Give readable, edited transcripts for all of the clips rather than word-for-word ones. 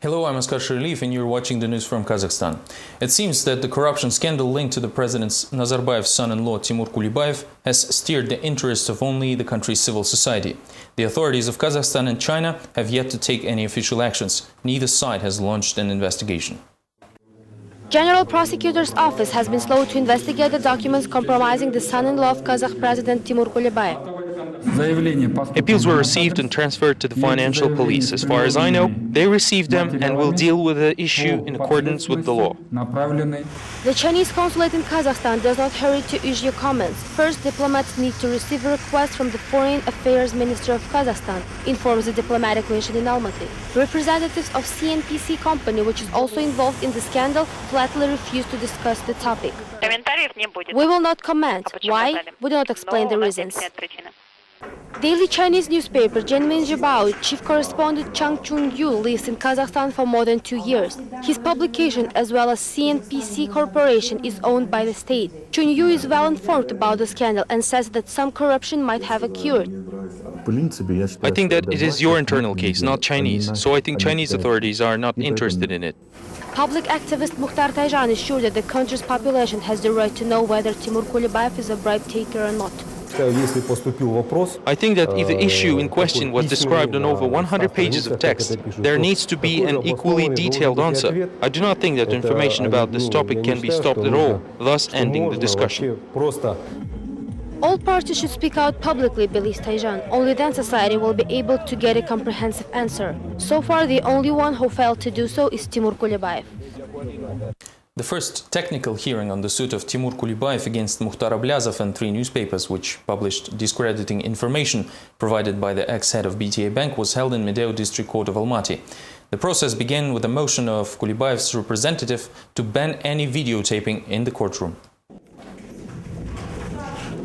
Hello, I'm Askar Sherliyev and you're watching the news from Kazakhstan. It seems that the corruption scandal linked to the President Nazarbayev's son-in-law Timur Kulibayev has steered the interests of only the country's civil society. The authorities of Kazakhstan and China have yet to take any official actions. Neither side has launched an investigation. General Prosecutor's Office has been slow to investigate the documents compromising the son-in-law of Kazakh President Timur Kulibayev. Appeals were received and transferred to the financial police. As far as I know, they received them and will deal with the issue in accordance with the law. The Chinese consulate in Kazakhstan does not hurry to issue comments. First, diplomats need to receive a request from the Foreign Affairs Minister of Kazakhstan, informs the diplomatic mission in Almaty. Representatives of CNPC company, which is also involved in the scandal, flatly refuse to discuss the topic. We will not comment. Why? We do not explain the reasons. Daily Chinese newspaper Zhenmin Zhibao chief correspondent Chang Chun-yu lives in Kazakhstan for more than 2 years. His publication, as well as CNPC Corporation, is owned by the state. Chun-yu is well informed about the scandal and says that some corruption might have occurred. I think that it is your internal case, not Chinese, so I think Chinese authorities are not interested in it. Public activist Mukhtar Tayjan is sure that the country's population has the right to know whether Timur Kulibayev is a bribe taker or not. I think that if the issue in question was described on over 100 pages of text, there needs to be an equally detailed answer. I do not think that information about this topic can be stopped at all, thus ending the discussion. All parties should speak out publicly, believes Tayjan. Only then society will be able to get a comprehensive answer. So far, the only one who failed to do so is Timur Kulibayev. The first technical hearing on the suit of Timur Kulibayev against Mukhtar Ablyazov and 3 newspapers which published discrediting information provided by the ex-head of BTA Bank was held in Medeo District Court of Almaty. The process began with a motion of Kulibayev's representative to ban any videotaping in the courtroom.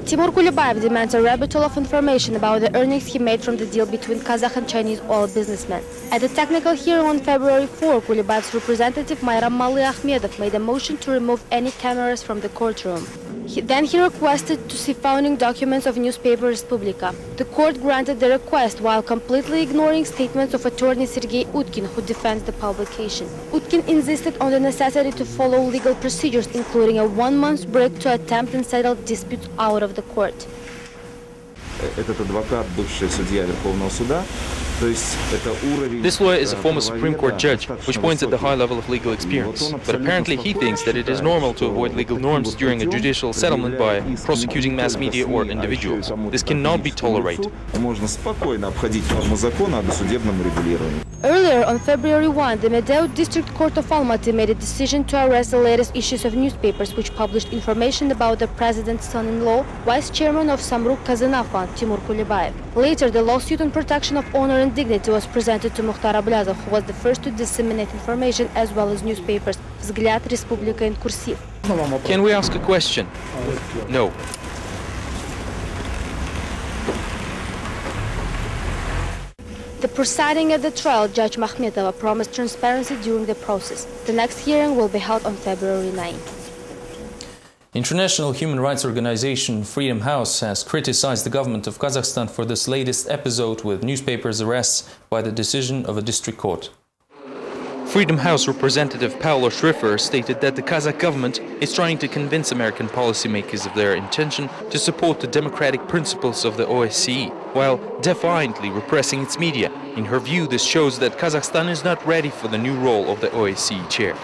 Timur Kulibayev demands a rebuttal of information about the earnings he made from the deal between Kazakh and Chinese oil businessmen. At the technical hearing on February 4, Kulibayev's representative Mayram Mali Ahmedov made a motion to remove any cameras from the courtroom. Then he requested to see founding documents of newspaper Respublika. The court granted the request while completely ignoring statements of attorney Sergei Utkin, who defends the publication. Utkin insisted on the necessity to follow legal procedures, including a 1-month break to attempt and settle disputes out of the court. This lawyer is a former Supreme Court judge, which points at the high level of legal experience. But apparently he thinks that it is normal to avoid legal norms during a judicial settlement by prosecuting mass media or individuals. This cannot be tolerated. Earlier on February 1, the Medeo District Court of Almaty made a decision to arrest the latest issues of newspapers which published information about the president's son-in-law, vice chairman of Samruk Kazanafan, Timur Kulibayev. Later, the lawsuit on protection of honor and dignity was presented to Mukhtar Ablyazov, who was the first to disseminate information as well as newspapers, Vzгляд, Respublika and Kursiv. Can we ask a question? No. The presiding at the trial, Judge Makhmetova, promised transparency during the process. The next hearing will be held on February 9. International human rights organization Freedom House has criticized the government of Kazakhstan for this latest episode with newspapers' arrests by the decision of a district court. Freedom House representative Paolo Schrieffer stated that the Kazakh government is trying to convince American policymakers of their intention to support the democratic principles of the OSCE, while defiantly repressing its media. In her view, this shows that Kazakhstan is not ready for the new role of the OSCE chair.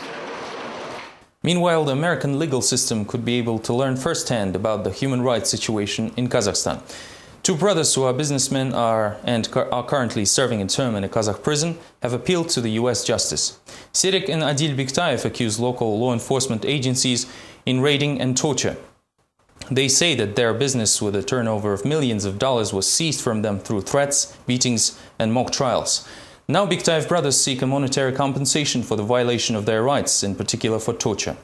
Meanwhile, the American legal system could be able to learn firsthand about the human rights situation in Kazakhstan. 2 brothers who are businessmen are currently serving a term in a Kazakh prison have appealed to the US justice. Serik and Adil Biktayev accuse local law enforcement agencies in raiding and torture. They say that their business with a turnover of millions of dollars was seized from them through threats, beatings and mock trials. Now Biktayev brothers seek a monetary compensation for the violation of their rights, in particular for torture.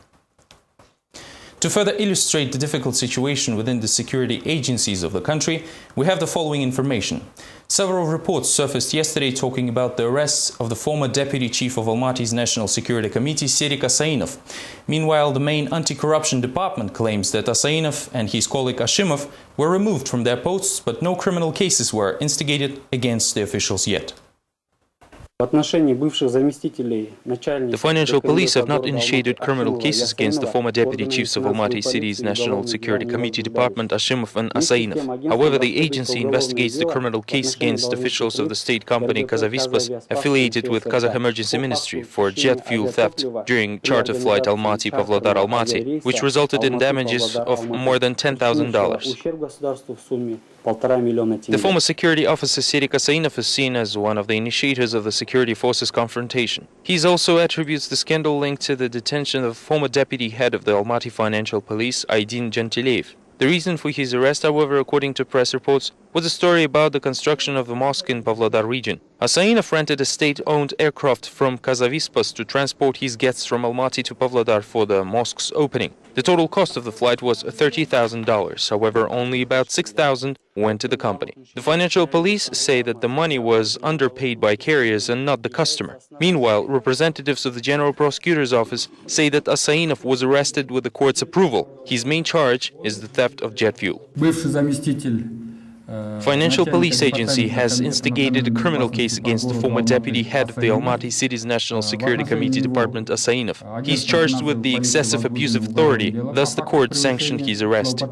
To further illustrate the difficult situation within the security agencies of the country, we have the following information. Several reports surfaced yesterday talking about the arrests of the former deputy chief of Almaty's National Security Committee, Serik Asainov. Meanwhile, the main anti-corruption department claims that Asainov and his colleague Ashimov were removed from their posts, but no criminal cases were instigated against the officials yet. The financial police have not initiated criminal cases against the former deputy chiefs of Almaty City's National Security Committee Department, Ashimov and Asainov. However, the agency investigates the criminal case against officials of the state company Kazavispas, affiliated with Kazakh Emergency Ministry, for jet fuel theft during charter flight Almaty-Pavlodar-Almaty, which resulted in damages of more than $10,000. The former security officer Serik Asainov is seen as one of the initiators of the security forces confrontation. He also attributes the scandal linked to the detention of former deputy head of the Almaty Financial Police, Aydin Gentileyev. The reason for his arrest, however, according to press reports, was a story about the construction of a mosque in Pavlodar region. Asainov rented a state-owned aircraft from Kazavispas to transport his guests from Almaty to Pavlodar for the mosque's opening. The total cost of the flight was $30,000. However, only about $6,000 went to the company. The financial police say that the money was underpaid by carriers and not the customer. Meanwhile, representatives of the General Prosecutor's Office say that Asainov was arrested with the court's approval. His main charge is the theft of jet fuel. Financial Police Agency has instigated a criminal case against the former deputy head of the Almaty City's National Security Committee Department, Asainov. He is charged with the excessive abuse of authority, thus the court sanctioned his arrest.